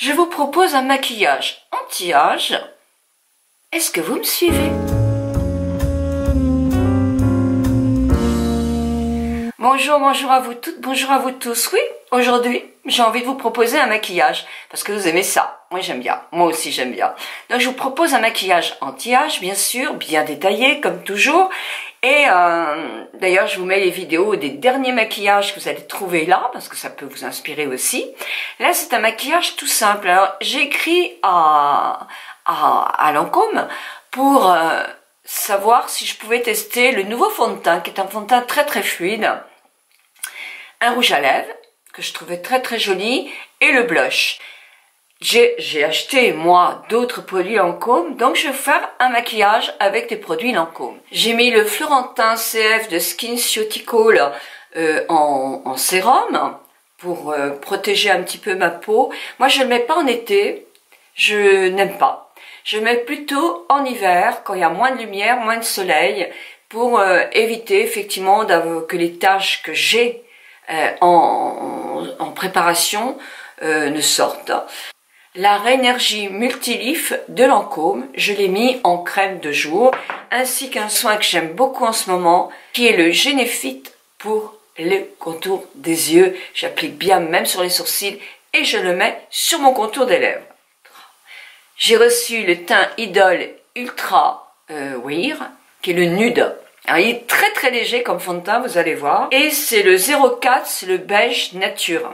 je vous propose un maquillage anti-âge. Est-ce que vous me suivez? Bonjour, bonjour à vous toutes, bonjour à vous tous. Oui, aujourd'hui, j'ai envie de vous proposer un maquillage, parce que vous aimez ça. Moi, j'aime bien. Moi aussi, j'aime bien. Donc, je vous propose un maquillage anti-âge, bien sûr, bien détaillé, comme toujours. Et d'ailleurs, je vous mets les vidéos des derniers maquillages que vous allez trouver là, parce que ça peut vous inspirer aussi. Là, c'est un maquillage tout simple. Alors, j'ai écrit à Lancôme pour savoir si je pouvais tester le nouveau fond de teint, qui est un fond de teint très très fluide. Un rouge à lèvres, que je trouvais très très joli, et le blush. J'ai acheté, moi, d'autres produits Lancôme, donc je vais faire un maquillage avec des produits Lancôme. J'ai mis le Florentin CF de SkinCeutical en sérum, pour protéger un petit peu ma peau. Moi, je ne le mets pas en été, je n'aime pas. Je le mets plutôt en hiver, quand il y a moins de lumière, moins de soleil, pour éviter effectivement que les taches que j'ai en préparation ne sortent. La Rénergie Multilif de Lancôme, je l'ai mis en crème de jour, ainsi qu'un soin que j'aime beaucoup en ce moment, qui est le Généfit pour le contour des yeux. J'applique bien même sur les sourcils et je le mets sur mon contour des lèvres. J'ai reçu le teint Idol Ultra Wear, qui est le nude. Alors, il est très très léger comme fond de teint, vous allez voir. Et c'est le 04, c'est le beige nature.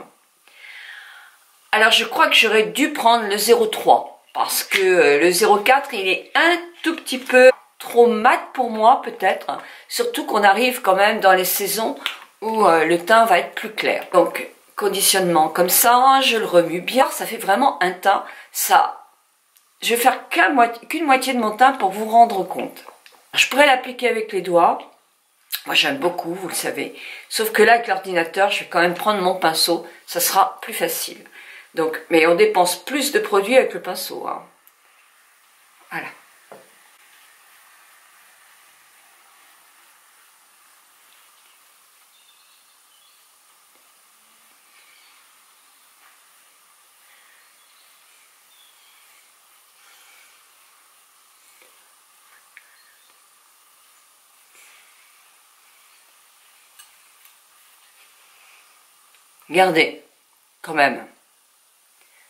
Alors je crois que j'aurais dû prendre le 03, parce que le 04, il est un tout petit peu trop mat pour moi peut-être. Surtout qu'on arrive quand même dans les saisons où le teint va être plus clair. Donc conditionnement comme ça, je le remue bien, ça fait vraiment un teint. Ça, je vais faire qu'une moitié de mon teint pour vous rendre compte. Je pourrais l'appliquer avec les doigts. Moi j'aime beaucoup, vous le savez. Sauf que là avec l'ordinateur, je vais quand même prendre mon pinceau, ça sera plus facile. Donc, mais on dépense plus de produits avec le pinceau. Hein. Voilà. Regardez, quand même.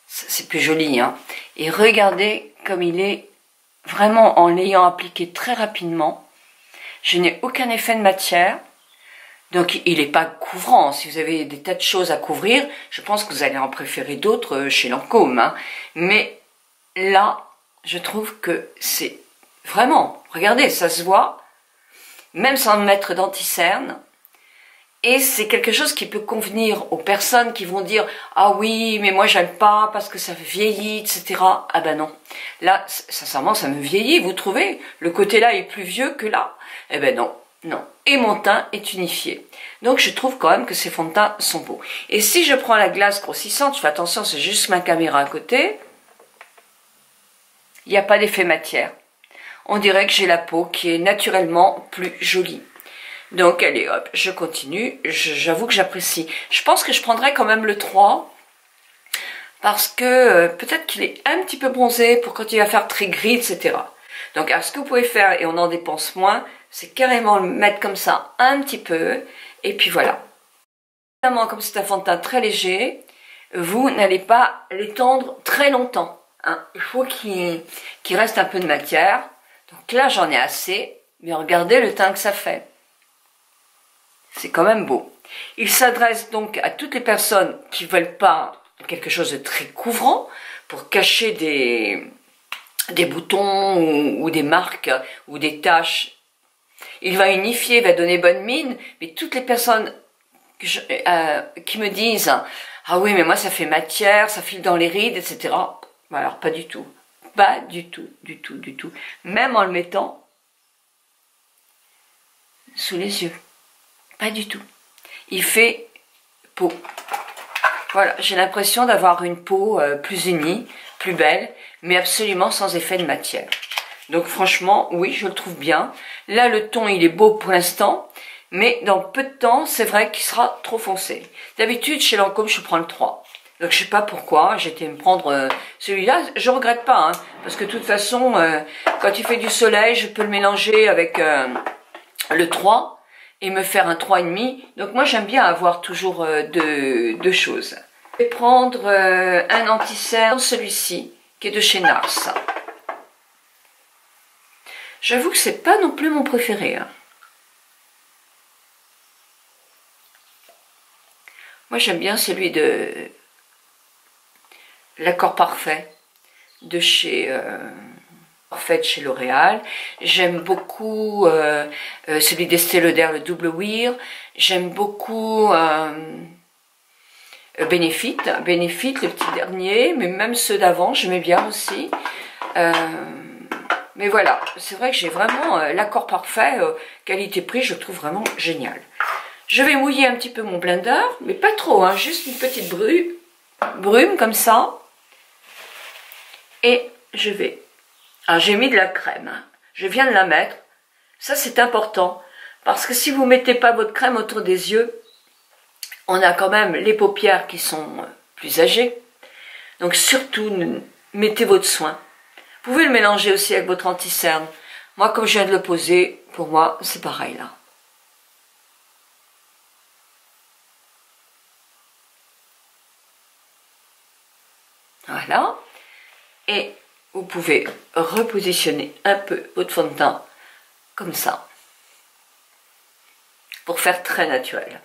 C'est plus joli, hein. Et regardez comme il est vraiment en l'ayant appliqué très rapidement. Je n'ai aucun effet de matière. Donc il n'est pas couvrant. Si vous avez des tas de choses à couvrir, je pense que vous allez en préférer d'autres chez Lancôme. Hein. Mais là, je trouve que c'est vraiment, regardez, ça se voit, même sans mettre d'anti-cerne. Et c'est quelque chose qui peut convenir aux personnes qui vont dire « Ah oui, mais moi j'aime pas parce que ça vieillit, etc. » Ah ben non. Là, sincèrement, ça me vieillit, vous trouvez? Le côté là est plus vieux que là. Eh ben non, non. Et mon teint est unifié. Donc je trouve quand même que ces fonds de teint sont beaux. Et si je prends la glace grossissante, je fais attention, c'est juste ma caméra à côté, il n'y a pas d'effet matière. On dirait que j'ai la peau qui est naturellement plus jolie. Donc, allez, hop, je continue. J'avoue que j'apprécie. Je pense que je prendrai quand même le 3. Parce que peut-être qu'il est un petit peu bronzé pour quand il va faire très gris, etc. Donc, alors, ce que vous pouvez faire, et on en dépense moins, c'est carrément le mettre comme ça un petit peu. Et puis voilà. Évidemment, comme c'est un fond de teint très léger, vous n'allez pas l'étendre très longtemps. Hein. Il faut qu'il reste un peu de matière. Donc là, j'en ai assez. Mais regardez le teint que ça fait. C'est quand même beau. Il s'adresse donc à toutes les personnes qui ne veulent pas quelque chose de très couvrant pour cacher des boutons ou des marques ou des taches. Il va unifier, il va donner bonne mine, mais toutes les personnes qui me disent « Ah oui, mais moi ça fait matière, ça file dans les rides, etc. » Alors pas du tout. Pas du tout, du tout, du tout. Même en le mettant sous les yeux. Pas du tout. Il fait peau. Voilà, j'ai l'impression d'avoir une peau plus unie, plus belle, mais absolument sans effet de matière. Donc franchement, oui, je le trouve bien. Là, le ton, il est beau pour l'instant, mais dans peu de temps, c'est vrai qu'il sera trop foncé. D'habitude, chez Lancôme, je prends le 3. Donc je sais pas pourquoi, j'étais me prendre celui-là, je regrette pas, hein, parce que de toute façon, quand il fait du soleil, je peux le mélanger avec le 3 et me faire un 3,5. Donc moi j'aime bien avoir toujours deux choses. Je vais prendre un anti-cerne, celui-ci, qui est de chez NARS. J'avoue que c'est pas non plus mon préféré, hein. Moi j'aime bien celui de l'Accord Parfait de chez chez L'Oréal. J'aime beaucoup celui d'Estée Lauder, le double wear. J'aime beaucoup Benefit, le petit dernier, mais même ceux d'avant, j'aimais bien aussi. Mais voilà, c'est vrai que j'ai vraiment l'Accord Parfait, qualité-prix, je le trouve vraiment génial. Je vais mouiller un petit peu mon blender, mais pas trop, hein, juste une petite brume comme ça. Et je vais... Ah, j'ai mis de la crème, hein. Je viens de la mettre. Ça, c'est important, parce que si vous ne mettez pas votre crème autour des yeux, on a quand même les paupières qui sont plus âgées. Donc surtout, mettez votre soin. Vous pouvez le mélanger aussi avec votre anti-cerne. Moi, comme je viens de le poser, pour moi, c'est pareil là. Voilà. Et vous pouvez repositionner un peu votre fond de teint comme ça. Pour faire très naturel.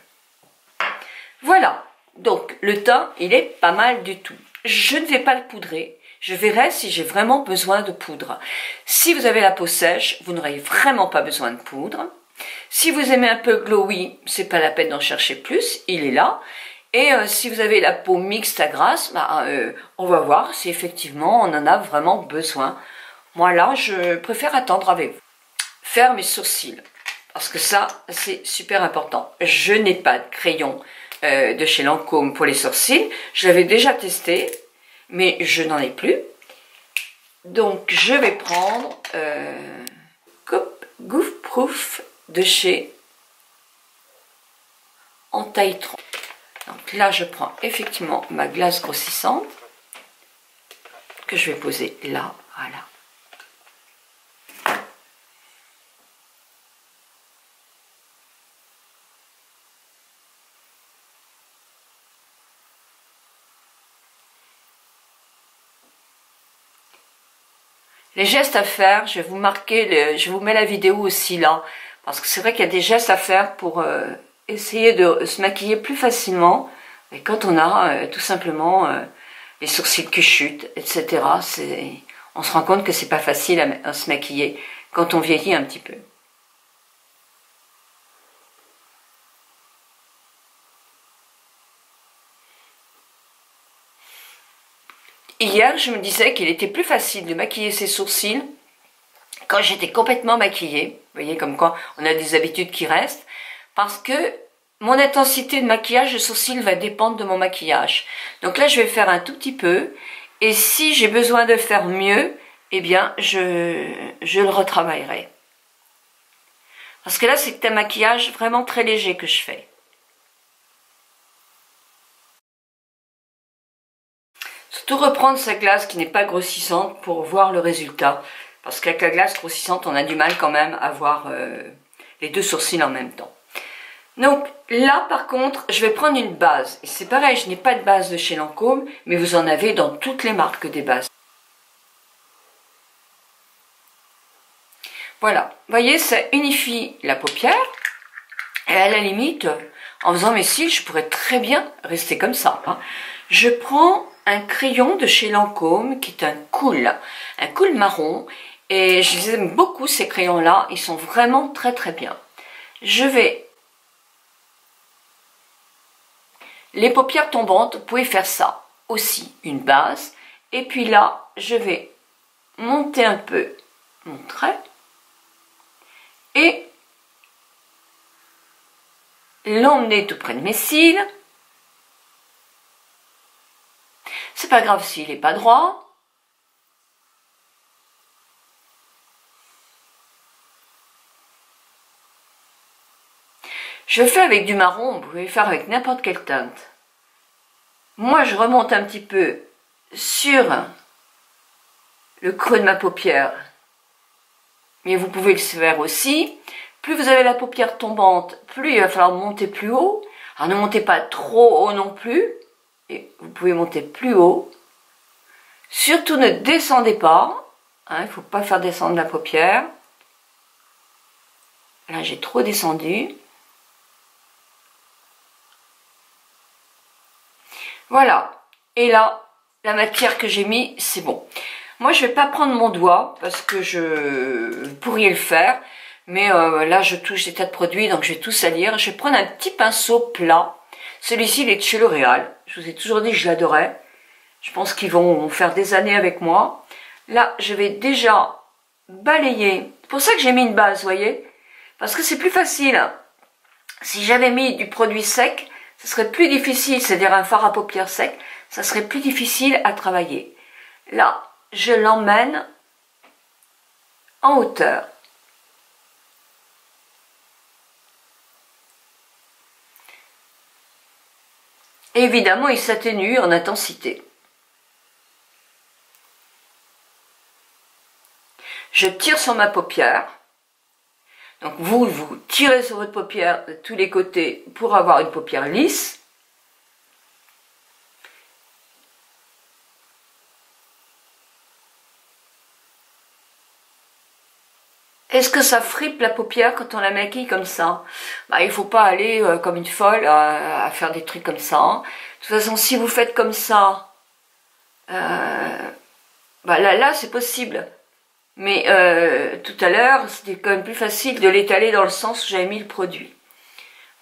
Voilà. Donc, le teint, il est pas mal du tout. Je ne vais pas le poudrer. Je verrai si j'ai vraiment besoin de poudre. Si vous avez la peau sèche, vous n'aurez vraiment pas besoin de poudre. Si vous aimez un peu glowy, c'est pas la peine d'en chercher plus, il est là. Et si vous avez la peau mixte à grasse, bah, on va voir si effectivement on en a vraiment besoin. Moi là, je préfère attendre avec vous. Faire mes sourcils, parce que ça, c'est super important. Je n'ai pas de crayon de chez Lancôme pour les sourcils. Je l'avais déjà testé, mais je n'en ai plus. Donc je vais prendre Goof Proof de chez en taille 30. Donc là, je prends effectivement ma glace grossissante que je vais poser là, voilà. Les gestes à faire, je vais vous marquer, je vous mets la vidéo aussi là, parce que c'est vrai qu'il y a des gestes à faire pour essayer de se maquiller plus facilement. Et quand on a tout simplement les sourcils qui chutent, etc., on se rend compte que c'est pas facile à se maquiller quand on vieillit un petit peu. Hier, je me disais qu'il était plus facile de maquiller ses sourcils quand j'étais complètement maquillée. Vous voyez, comme quoi on a des habitudes qui restent. Parce que mon intensité de maquillage de sourcils va dépendre de mon maquillage. Donc là, je vais faire un tout petit peu. Et si j'ai besoin de faire mieux, eh bien, je le retravaillerai. Parce que là, c'est un maquillage vraiment très léger que je fais. Surtout reprendre sa glace qui n'est pas grossissante pour voir le résultat. Parce qu'avec la glace grossissante, on a du mal quand même à voir les deux sourcils en même temps. Donc là, par contre, je vais prendre une base. Et c'est pareil, je n'ai pas de base de chez Lancôme, mais vous en avez dans toutes les marques des bases. Voilà, vous voyez, ça unifie la paupière. Et à la limite, en faisant mes cils, je pourrais très bien rester comme ça, hein. Je prends un crayon de chez Lancôme qui est un cool marron. Et je les aime beaucoup ces crayons-là, ils sont vraiment très très bien. Je vais... Les paupières tombantes, vous pouvez faire ça aussi, une base. Et puis là, je vais monter un peu mon trait. Et l'emmener tout près de mes cils. C'est pas grave s'il n'est pas droit. Je fais avec du marron, vous pouvez faire avec n'importe quelle teinte. Moi, je remonte un petit peu sur le creux de ma paupière, mais vous pouvez le faire aussi. Plus vous avez la paupière tombante, plus il va falloir monter plus haut. Alors ne montez pas trop haut non plus, et vous pouvez monter plus haut. Surtout ne descendez pas, hein, il ne faut pas faire descendre la paupière. Là j'ai trop descendu. Voilà, et là, la matière que j'ai mis, c'est bon. Moi je ne vais pas prendre mon doigt, parce que vous pourriez le faire. Mais là, je touche des tas de produits, donc je vais tout salir. Je vais prendre un petit pinceau plat. Celui-ci, il est de chez L'Oréal. Je vous ai toujours dit que je l'adorais. Je pense qu'ils vont faire des années avec moi. Là, je vais déjà balayer. C'est pour ça que j'ai mis une base, vous voyez. Parce que c'est plus facile. Si j'avais mis du produit sec, ce serait plus difficile. C'est-à-dire un fard à paupières sec. Ça serait plus difficile à travailler. Là, je l'emmène en hauteur. Et évidemment, il s'atténue en intensité. Je tire sur ma paupière. Donc vous tirez sur votre paupière de tous les côtés pour avoir une paupière lisse. Est-ce que ça fripe la paupière quand on la maquille comme ça? Bah, il ne faut pas aller comme une folle à faire des trucs comme ça. Hein. De toute façon, si vous faites comme ça, bah là c'est possible. Mais tout à l'heure, c'était quand même plus facile de l'étaler dans le sens où j'avais mis le produit.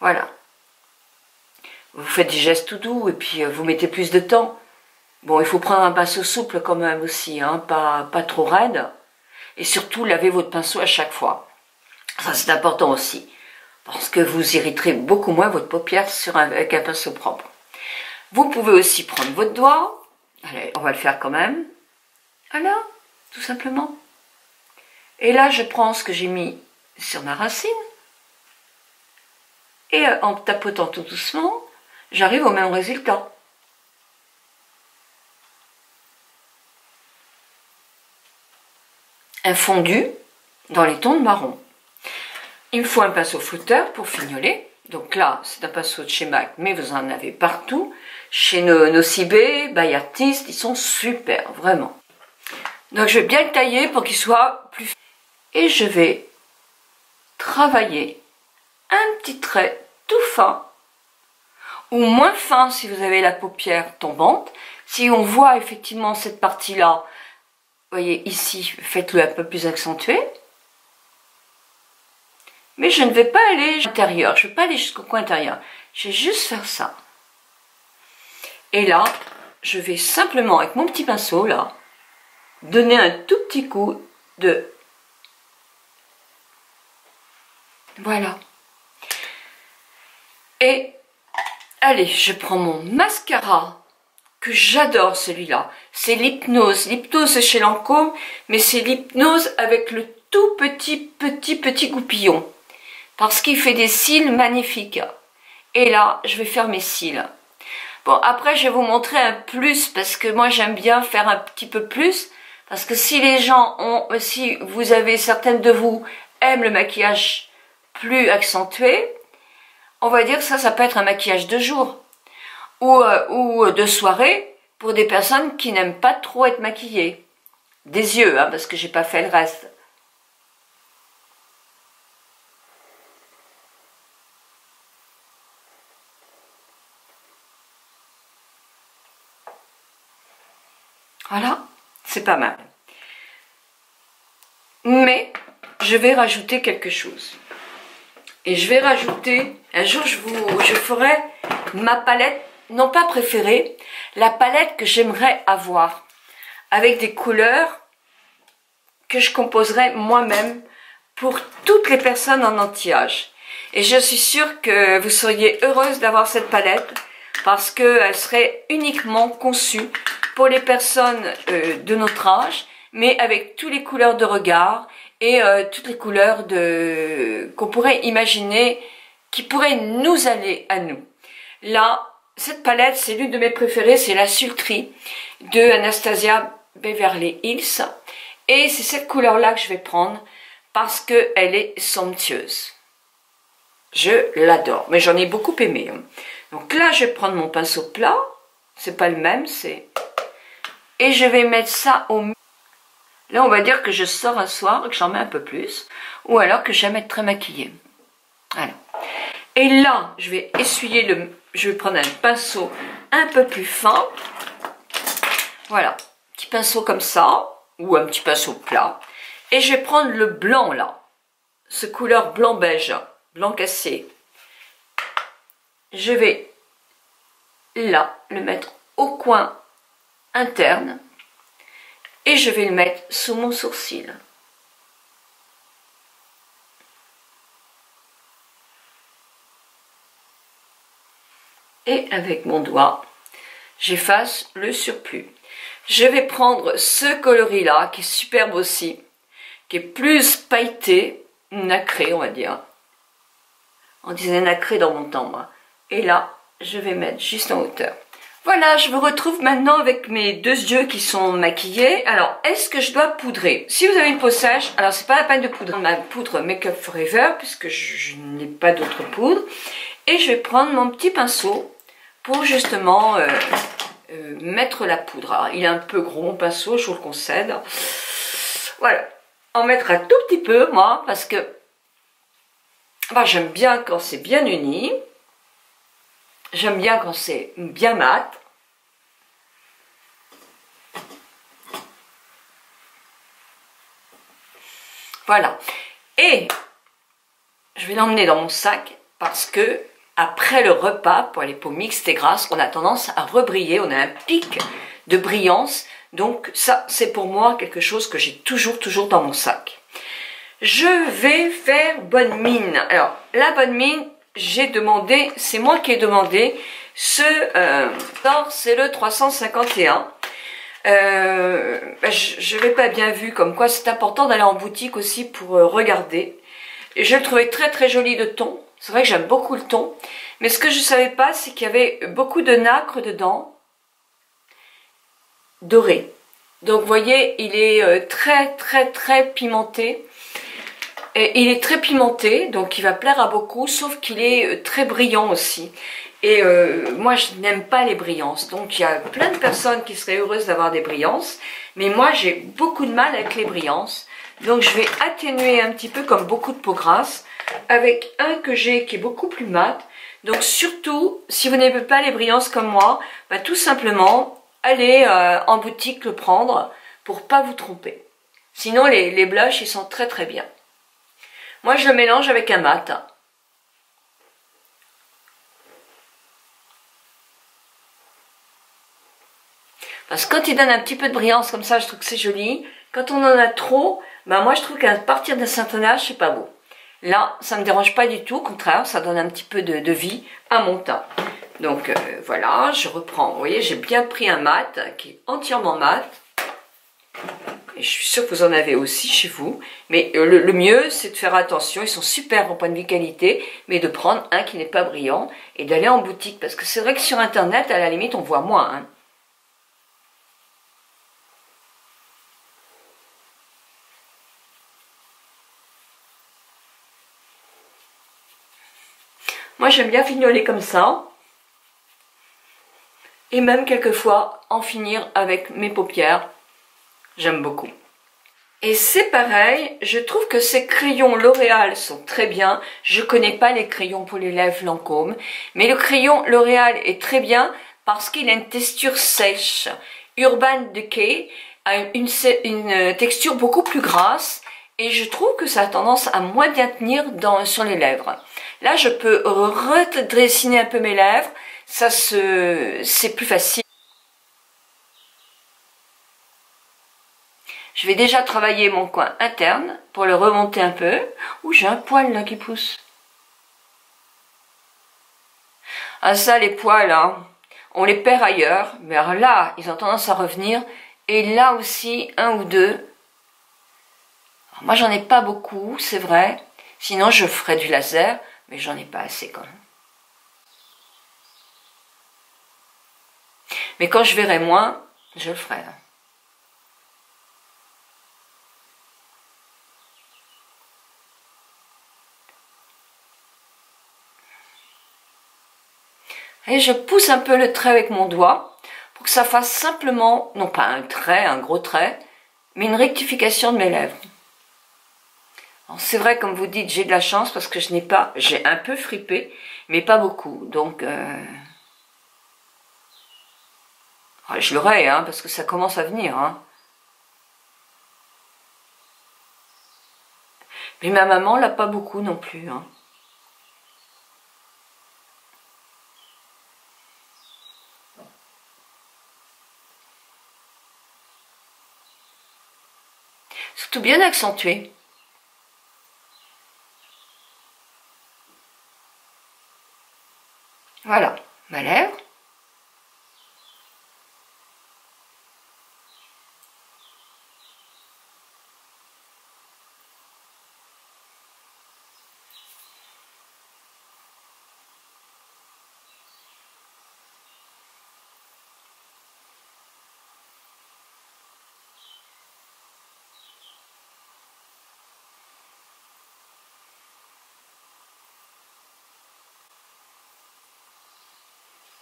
Voilà. Vous faites des gestes tout doux et puis vous mettez plus de temps. Bon, il faut prendre un pinceau souple quand même aussi, hein, pas trop raide. Et surtout, lavez votre pinceau à chaque fois. Ça, c'est important aussi. Parce que vous irriterez beaucoup moins votre paupière avec un pinceau propre. Vous pouvez aussi prendre votre doigt. Allez, on va le faire quand même. Voilà, tout simplement. Et là, je prends ce que j'ai mis sur ma racine. Et en tapotant tout doucement, j'arrive au même résultat. Un fondu dans les tons de marron. Il me faut un pinceau flotteur pour fignoler. Donc là, c'est un pinceau de chez MAC, mais vous en avez partout. Chez Nocibé, by Artist, ils sont super, vraiment. Donc je vais bien le tailler pour qu'il soit plus... Et je vais travailler un petit trait tout fin, ou moins fin si vous avez la paupière tombante. Si on voit effectivement cette partie-là, vous voyez ici, faites-le un peu plus accentué. Mais je ne vais pas aller à l'intérieur, je ne vais pas aller jusqu'au coin intérieur. Je vais juste faire ça. Et là, je vais simplement, avec mon petit pinceau, là, donner un tout petit coup de... Voilà. Et, allez, je prends mon mascara, que j'adore celui-là. C'est l'hypnose. L'hypnose, c'est chez Lancôme, mais c'est l'hypnose avec le tout petit goupillon. Parce qu'il fait des cils magnifiques. Et là, je vais faire mes cils. Bon, après, je vais vous montrer un plus, parce que moi, j'aime bien faire un petit peu plus. Parce que si les gens ont, si vous avez, certaines de vous aiment le maquillage plus accentué, on va dire que ça peut être un maquillage de jour. Ou de soirée, pour des personnes qui n'aiment pas trop être maquillées. Des yeux, hein, parce que j'ai pas fait le reste. Voilà, c'est pas mal. Mais, je vais rajouter quelque chose. Et je vais rajouter, un jour je ferai ma palette, non pas préférée, la palette que j'aimerais avoir. Avec des couleurs que je composerai moi-même pour toutes les personnes en anti-âge. Et je suis sûre que vous seriez heureuse d'avoir cette palette parce qu'elle serait uniquement conçue pour les personnes de notre âge, mais avec toutes les couleurs de regard et toutes les couleurs qu'on pourrait imaginer qui pourraient nous aller à nous. Là, cette palette, c'est l'une de mes préférées, c'est la Sultry de Anastasia Beverly Hills. Et c'est cette couleur-là que je vais prendre parce qu'elle est somptueuse. Je l'adore, mais j'en ai beaucoup aimé. Donc là, je vais prendre mon pinceau plat. C'est pas le même, c'est... Et je vais mettre ça au... Là, on va dire que je sors un soir et que j'en mets un peu plus. Ou alors que j'aime être très maquillée. Voilà. Et là, je vais essuyer le... Je vais prendre un pinceau un peu plus fin. Voilà. Petit pinceau comme ça. Ou un petit pinceau plat. Et je vais prendre le blanc, là. Ce couleur blanc-beige. Blanc cassé. Je vais, là, le mettre au coin interne. Et je vais le mettre sous mon sourcil. Et avec mon doigt, j'efface le surplus. Je vais prendre ce coloris-là, qui est superbe aussi, qui est plus pailleté, nacré, on va dire. On disait nacré dans mon temps, moi. Et là, je vais mettre juste en hauteur. Voilà, je vous retrouve maintenant avec mes deux yeux qui sont maquillés. Alors, est-ce que je dois poudrer? Si vous avez une peau sèche, alors c'est pas la peine de poudrer ma poudre Make Up Forever, puisque je n'ai pas d'autre poudre. Et je vais prendre mon petit pinceau pour justement mettre la poudre. Alors, il est un peu gros mon pinceau, je vous le concède. Voilà, en mettre un tout petit peu, moi, parce que bah, j'aime bien quand c'est bien uni. J'aime bien quand c'est bien mat. Voilà. Et je vais l'emmener dans mon sac parce que après le repas, pour les peaux mixtes et grasses, on a tendance à rebriller. On a un pic de brillance. Donc ça, c'est pour moi quelque chose que j'ai toujours dans mon sac. Je vais faire bonne mine. Alors, la bonne mine, j'ai demandé, c'est moi qui ai demandé, c'est le 351. Je n'avais pas bien vu comme quoi c'est important d'aller en boutique aussi pour regarder. Et je le trouvais très joli de ton. C'est vrai que j'aime beaucoup le ton. Mais ce que je ne savais pas, c'est qu'il y avait beaucoup de nacre dedans, doré. Donc vous voyez, il est très pimenté. Et il est très pimenté, donc il va plaire à beaucoup, sauf qu'il est très brillant aussi. Et moi, je n'aime pas les brillances. Donc il y a plein de personnes qui seraient heureuses d'avoir des brillances. Mais moi, j'ai beaucoup de mal avec les brillances. Donc je vais atténuer un petit peu comme beaucoup de peau grasse avec un que j'ai qui est beaucoup plus mat. Donc surtout, si vous n'aimez pas les brillances comme moi, bah, tout simplement, allez en boutique le prendre pour pas vous tromper. Sinon, les blushs, ils sont très bien. Moi, je le mélange avec un mat. Parce que quand il donne un petit peu de brillance comme ça, je trouve que c'est joli. Quand on en a trop, ben moi, je trouve qu'à partir d'un certain âge, c'est pas beau. Là, ça me dérange pas du tout. Au contraire, ça donne un petit peu de vie à mon teint. Donc, voilà, je reprends. Vous voyez, j'ai bien pris un mat qui est entièrement mat. Et je suis sûre que vous en avez aussi chez vous. Mais le mieux, c'est de faire attention. Ils sont super au point de vue qualité. Mais de prendre un qui n'est pas brillant. Et d'aller en boutique. Parce que c'est vrai que sur Internet, à la limite, on voit moins. Hein. Moi, j'aime bien fignoler comme ça. Et même quelquefois, en finir avec mes paupières. J'aime beaucoup. Et c'est pareil, je trouve que ces crayons L'Oréal sont très bien. Je connais pas les crayons pour les lèvres Lancôme, mais le crayon L'Oréal est très bien parce qu'il a une texture sèche. Urban Decay a une texture beaucoup plus grasse et je trouve que ça a tendance à moins bien tenir sur les lèvres. Là, je peux redessiner un peu mes lèvres, c'est plus facile. Je vais déjà travailler mon coin interne pour le remonter un peu. Ouh, j'ai un poil là qui pousse. Ah ça, les poils, hein, on les perd ailleurs. Mais alors là, ils ont tendance à revenir. Et là aussi, un ou deux. Alors moi, j'en ai pas beaucoup, c'est vrai. Sinon, je ferais du laser. Mais j'en ai pas assez quand même. Mais quand je verrai moins, je le ferai. Et je pousse un peu le trait avec mon doigt pour que ça fasse simplement, non pas un trait, un gros trait, mais une rectification de mes lèvres. C'est vrai, comme vous dites, j'ai de la chance parce que j'ai un peu fripé, mais pas beaucoup. Donc, je l'aurai, hein, parce que ça commence à venir. Hein. Mais ma maman l'a pas beaucoup non plus. Hein. Surtout bien accentué. Voilà, ma lèvre.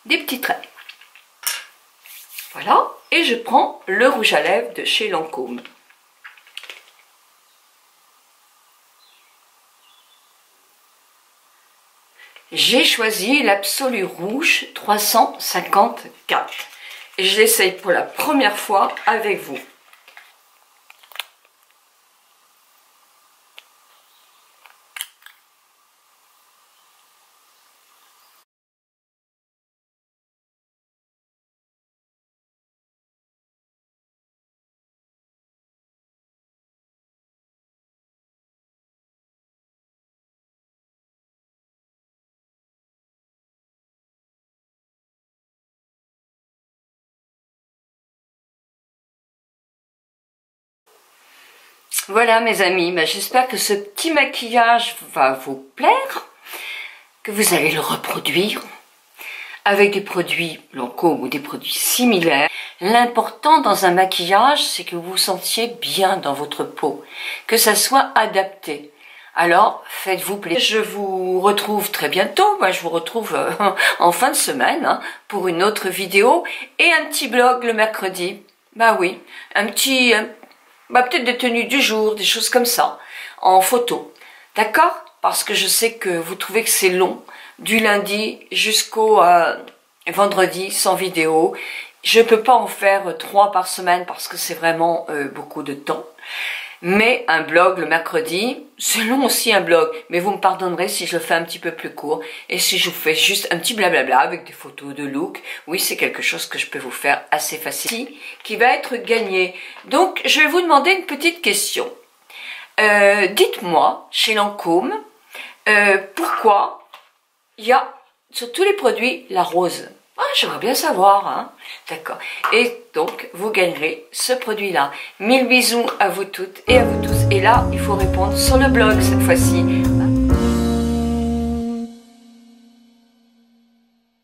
Des petits traits. Voilà, et je prends le rouge à lèvres de chez Lancôme. J'ai choisi l'Absolu Rouge 354. Et je l'essaye pour la première fois avec vous. Voilà mes amis, j'espère que ce petit maquillage va vous plaire, que vous allez le reproduire avec des produits Lancôme ou des produits similaires. L'important dans un maquillage, c'est que vous vous sentiez bien dans votre peau, que ça soit adapté. Alors, faites-vous plaisir. Je vous retrouve très bientôt. Je vous retrouve en fin de semaine pour une autre vidéo et un petit blog le mercredi. Oui, un petit... peut-être des tenues du jour, des choses comme ça, en photo. D'accord? Parce que je sais que vous trouvez que c'est long, du lundi jusqu'au vendredi, sans vidéo. Je ne peux pas en faire 3 par semaine parce que c'est vraiment beaucoup de temps. Mais un blog le mercredi, c'est long aussi un blog. Mais vous me pardonnerez si je le fais un petit peu plus court. Et si je vous fais juste un petit blablabla avec des photos de look. Oui, c'est quelque chose que je peux vous faire assez facile. Qui va être gagné. Donc, je vais vous demander une petite question. Dites-moi, chez Lancôme, pourquoi il y a sur tous les produits la rose? J'aimerais bien savoir, hein. D'accord. Et donc, vous gagnerez ce produit-là. 1000 bisous à vous toutes et à vous tous. Et là, il faut répondre sur le blog cette fois-ci.